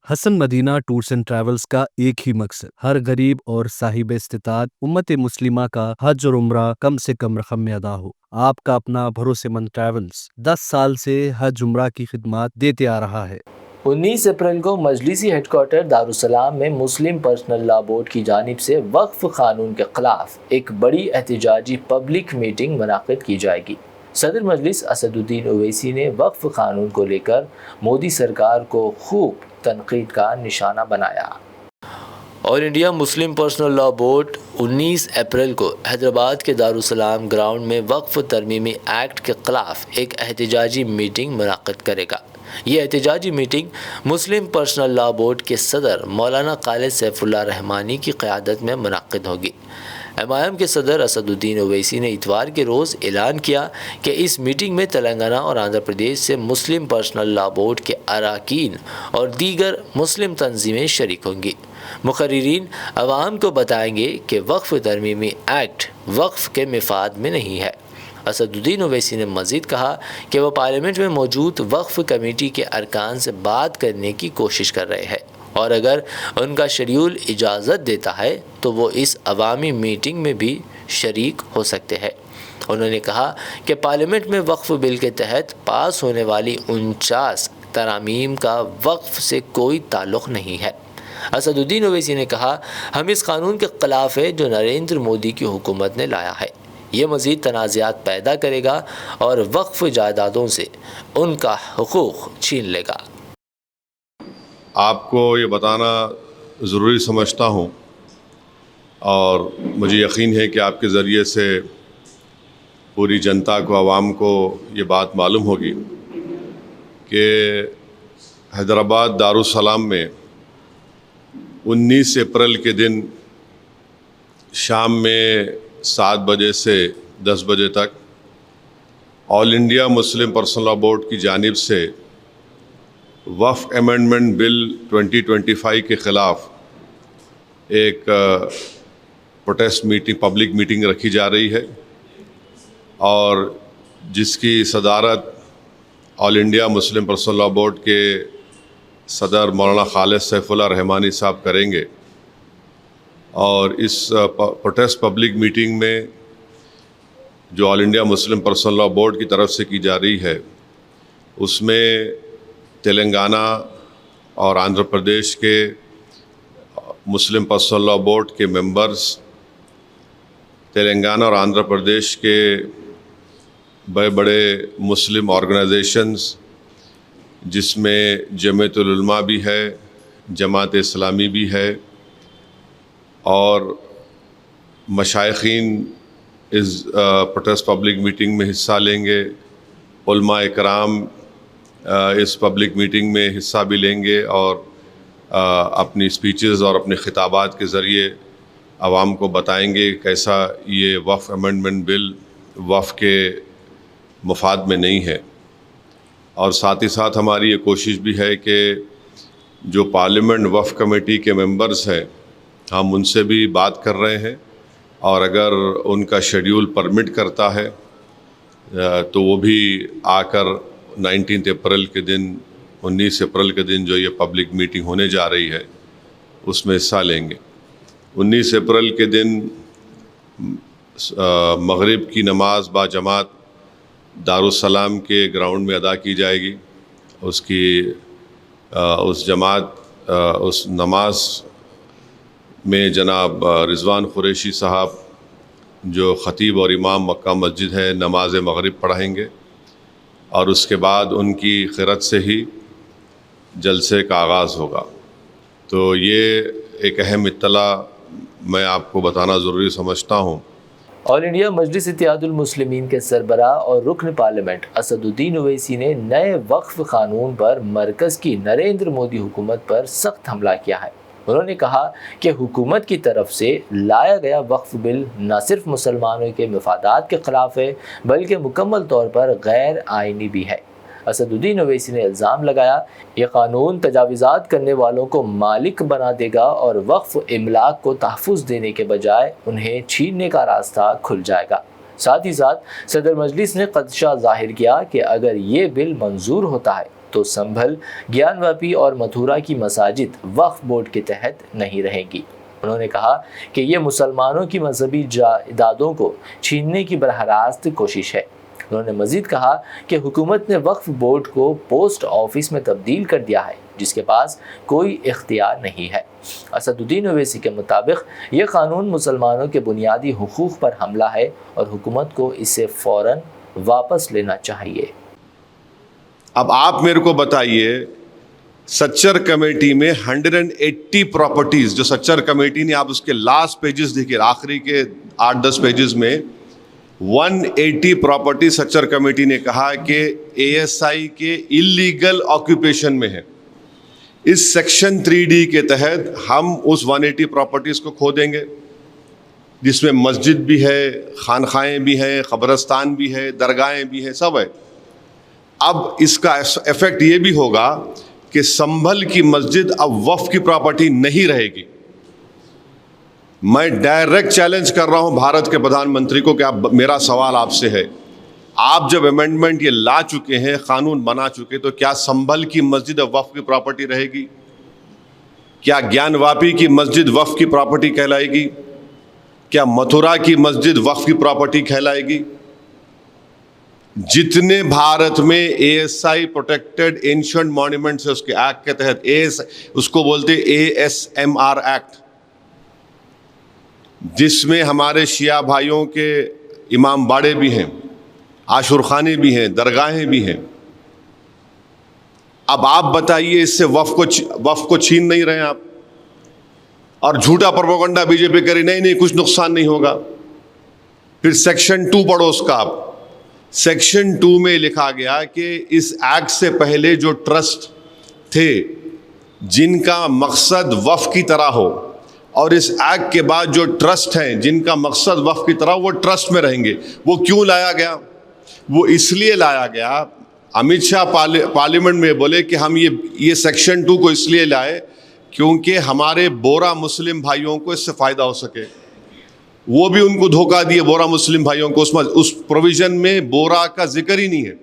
हसन मदीना टूर्स एंड ट्रैवल्स का एक ही मकसद हर गरीब और साहिब इस्तिताअत उम्मत मुस्लिमा का हज और उम्रा कम से कम रकम में अदा हो। आपका अपना भरोसेमंद ट्रैवल्स 10 साल से हज उम्रा की खिदमत देते आ रहा है। 19 अप्रैल को मजलिसी हेडक्वार्टर दारुसलाम में मुस्लिम पर्सनल लॉ बोर्ड की जानिब से वक्फ कानून के खिलाफ एक बड़ी एहतजाजी पब्लिक मीटिंग मुनाकिद की जाएगी। सदर मजलिस असदुद्दीन ओवैसी ने वक्फ कानून को लेकर मोदी सरकार को खूब तनकीद का निशाना बनाया। All India Muslim personal law board 19 अप्रैल को हैदराबाद के दारुसलाम ग्राउंड में वक्फ तरमीमी एक्ट के खिलाफ एक एहतजाजी मीटिंग मुनाकिद करेगा। ये एहतजाजी मीटिंग मुस्लिम पर्सनल लॉ बोर्ड के सदर मौलाना खालिद सैफुल्लाह रहमानी की क़यादत में मुनाकिद होगी। MIM के सदर असदुद्दीन ओवैसी ने इतवार के रोज़ ऐलान किया कि इस मीटिंग में तेलंगाना और आंध्र प्रदेश से मुस्लिम पर्सनल लॉ बोर्ड के अरकान और दीगर मुस्लिम तंजीमें शरीक होंगी। मुकर्रिरीन अवाम को बताएंगे कि वक्फ तरमीमी एक्ट वक्फ के मफाद में नहीं है। असदुद्दीन ओवैसी ने मज़ीद कहा कि वह पार्लियामेंट में मौजूद वक्फ कमेटी के अरकान से बात करने की कोशिश कर रहे हैं और अगर उनका शेड्यूल इजाज़त देता है तो वो इस अवामी मीटिंग में भी शरीक हो सकते हैं। उन्होंने कहा कि पार्लियामेंट में वक्फ बिल के तहत पास होने वाली 49 तरामीम का वक्फ से कोई ताल्लुक़ नहीं है। असदुद्दीन ओवैसी ने कहा, हम इस कानून के खिलाफ है जो नरेंद्र मोदी की हुकूमत ने लाया है। ये मज़ीद तनाज़ात पैदा करेगा और वक्फ जायदादों से उनका हुकूक छीन लेगा। आपको ये बताना ज़रूरी समझता हूँ और मुझे यकीन है कि आपके ज़रिए से पूरी जनता को, आवाम को ये बात मालूम होगी कि हैदराबाद दारुसलाम में 19 अप्रैल के दिन शाम में 7 बजे से 10 बजे तक all India Muslim personal law board की जानिब से वक्फ अमेंडमेंट बिल 2025 के ख़िलाफ़ एक प्रोटेस्ट मीटिंग, पब्लिक मीटिंग रखी जा रही है और जिसकी सदारत all India Muslim personal law board के सदर मौलाना खालिद सैफुल्लाह रहमानी साहब करेंगे। और इस प्रोटेस्ट पब्लिक मीटिंग में जो all India Muslim personal law board की तरफ से की जा रही है उसमें तेलंगाना और आंध्र प्रदेश के मुस्लिम पर्सनल लॉ बोर्ड के मेंबर्स, तेलंगाना और आंध्र प्रदेश के बड़े बड़े मुस्लिम ऑर्गेनाइजेशंस जिसमें जमीयतुल उलमा भी है, जमात इस्लामी भी है और मशाइखीन इस प्रोटेस्ट पब्लिक मीटिंग में हिस्सा लेंगे। उलमा इकराम इस पब्लिक मीटिंग में हिस्सा भी लेंगे और अपनी स्पीचेस और अपने खिताबात के ज़रिए आवाम को बताएंगे कैसा ये वक्फ अमेंडमेंट बिल वक्फ के मफाद में नहीं है। और साथ ही साथ हमारी ये कोशिश भी है कि जो पार्लियामेंट वक्फ कमेटी के मेंबर्स हैं हम उनसे भी बात कर रहे हैं और अगर उनका शेड्यूल परमिट करता है तो वो भी आकर 19 अप्रैल के दिन 19 अप्रैल के दिन जो ये पब्लिक मीटिंग होने जा रही है उसमें हिस्सा लेंगे। 19 अप्रैल के दिन मगरिब की नमाज बाजमात दारुसलाम के ग्राउंड में अदा की जाएगी। उस जमात उस नमाज में जनाब रिजवान कुरैशी साहब जो ख़तीब और इमाम मक्का मस्जिद है नमाज मगरिब पढ़ाएंगे और उसके बाद उनकी क़िरत से ही जलसे का आगाज़ होगा। तो ये एक अहम इत्तला मैं आपको बताना ज़रूरी समझता हूँ। ऑल इंडिया मजलिस इत्तेहादुल मुस्लिमीन के सरबराह और रुकन पार्लियामेंट असदुद्दीन ओवैसी ने नए वक्फ कानून पर मरकज़ की नरेंद्र मोदी हुकूमत पर सख्त हमला किया है। उन्होंने कहा कि हुकूमत की तरफ से लाया गया वक्फ बिल न सिर्फ मुसलमानों के मफादात के ख़िलाफ़ है बल्कि मुकम्मल तौर पर गैर आइनी भी है। असदुद्दीन ओवैसी ने इल्ज़ाम लगाया यह कानून तजावीज़ात करने वालों को मालिक बना देगा और वक्फ इमलाक को तहफ़्फ़ुज़ देने के बजाय उन्हें छीनने का रास्ता खुल जाएगा। साथ ही साथ सदर मजलिस ने ख़दशा ज़ाहिर किया कि अगर ये बिल मंजूर होता है تو سنبھل، گیان واپی اور متھورا کی مساجد وقف بورڈ کے تحت نہیں رہیں گی۔ انہوں نے کہا کہ یہ مسلمانوں کی مذہبی جائیدادوں کو چھیننے کی براہ راست کوشش ہے۔ انہوں نے مزید کہا کہ حکومت نے وقف بورڈ کو پوسٹ آفس میں تبدیل کر دیا ہے، جس کے پاس کوئی اختیار نہیں ہے۔ اسد الدین اویسی کے مطابق یہ قانون مسلمانوں کے بنیادی حقوق پر حملہ ہے اور حکومت کو اسے فوراً واپس لینا چاہیے۔ اب آپ میرے کو بتائیے، سچر کمیٹی میں 180 پراپرٹیز جو سچر کمیٹی نے، آپ اس کے لاسٹ پیجز دیکھیے، آخری کے 8-10 پیجز میں 180 پراپرٹی سچر کمیٹی نے کہا کہ اے ایس آئی کے اللیگل آکوپیشن میں ہے۔ اس سیکشن 3D کے تحت ہم اس 180 پراپرٹیز کو کھو دیں گے، جس میں مسجد بھی ہے، خانقاہیں بھی ہیں، قبرستان بھی ہے، درگاہیں بھی ہیں، سب ہے۔ اب اس کا ایفیکٹ یہ بھی ہوگا کہ سنبھل کی مسجد اب وقف کی پراپرٹی نہیں رہے گی۔ میں ڈائریکٹ چیلنج کر رہا ہوں بھارت کے پردھان منتری کو کہ میرا سوال آپ سے ہے، آپ جب امینڈمنٹ یہ لا چکے ہیں، قانون بنا چکے، تو کیا سنبھل کی مسجد اب وقف کی پراپرٹی رہے گی؟ کیا گیان واپی کی مسجد وقف کی پراپرٹی کہلائے گی؟ کیا متھرا کی مسجد وقف کی پراپرٹی کہلائے گی؟ جتنے بھارت میں A S I protected ancient monuments ہے، اس کے ایکٹ کے تحت اس کو بولتے ASMR ایکٹ، جس میں ہمارے شیعہ بھائیوں کے امام باڑے بھی ہیں، عاشور خانے بھی ہیں، درگاہیں بھی ہیں۔ اب آپ بتائیے، اس سے وقف کو چھین نہیں رہے آپ، اور جھوٹا پروپیگنڈا بی جے پی کری، نہیں کچھ نقصان نہیں ہوگا۔ پھر سیکشن 2 پڑھو اس کا آپ، سیکشن 2 میں لکھا گیا کہ اس ایکٹ سے پہلے جو ٹرسٹ تھے جن کا مقصد وقف کی طرح ہو، اور اس ایکٹ کے بعد جو ٹرسٹ ہیں جن کا مقصد وقف کی طرح، وہ ٹرسٹ میں رہیں گے۔ وہ کیوں لایا گیا؟ وہ اس لیے لایا گیا، امت شاہ پارلیمنٹ میں بولے کہ ہم یہ سیکشن 2 کو اس لیے لائے کیونکہ ہمارے بورا مسلم بھائیوں کو اس سے فائدہ ہو سکے۔ وہ بھی ان کو دھوکہ دیے بورا مسلم بھائیوں کو، اس پروویژن میں بورا کا ذکر ہی نہیں ہے۔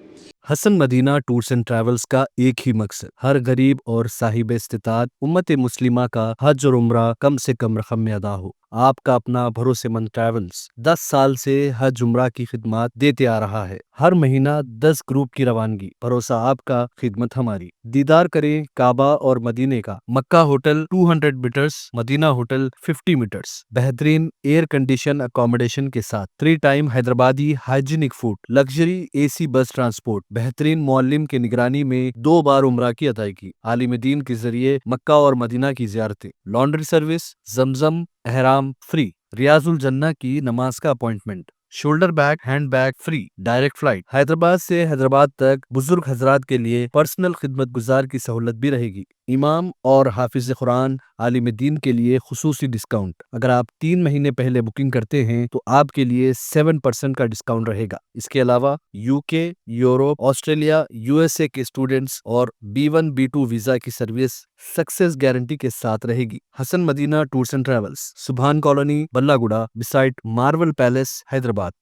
حسن مدینہ ٹورز اینڈ ٹریولز کا ایک ہی مقصد، ہر غریب اور صاحب استطاعت امت مسلمہ کا حج اور عمرہ کم سے کم رقم میں ادا ہو۔ آپ کا اپنا بھروسے مند ٹریولز 10 سال سے حج عمرہ کی خدمات دیتے آ رہا ہے۔ ہر مہینہ 10 گروپ کی روانگی، بھروسہ آپ کا، خدمت ہماری۔ دیدار کریں کعبہ اور مدینے کا۔ مکہ ہوٹل 200 میٹرز، مدینہ ہوٹل 50 میٹرز، بہترین ایئر کنڈیشن اکوموڈیشن کے ساتھ 3 time Hyderabadi hygienic food, luxury AC بس ٹرانسپورٹ، بہترین معلم کے نگرانی میں 2 بار عمرہ کی ادائیگی، عالم دین کے ذریعے مکہ اور مدینہ کی زیارتیں، لانڈری سروس، زمزم احرام فری، ریاض الجنہ کی نماز کا appointment, shoulder bag hand bag free, direct flight, Hyderabad سے حیدرآباد تک بزرگ حضرات کے لیے پرسنل خدمت گزار کی سہولت بھی رہے گی، امام اور حافظ قرآن عالم دین کے لیے خصوصی ڈسکاؤنٹ۔ اگر آپ 3 مہینے پہلے بکنگ کرتے ہیں تو آپ کے لیے 7% کا ڈسکاؤنٹ رہے گا۔ اس کے علاوہ UK، یوروپ، آسٹریلیا، USA کے اسٹوڈنٹس اور B1 B2 ویزا کی سروس سکسیس گارنٹی کے ساتھ رہے گی۔ حسن مدینہ ٹورز اینڈ ٹریولز، سبحان کالونی، بلہ گڈا، بسائٹ مارول پیلیس، حیدرآباد۔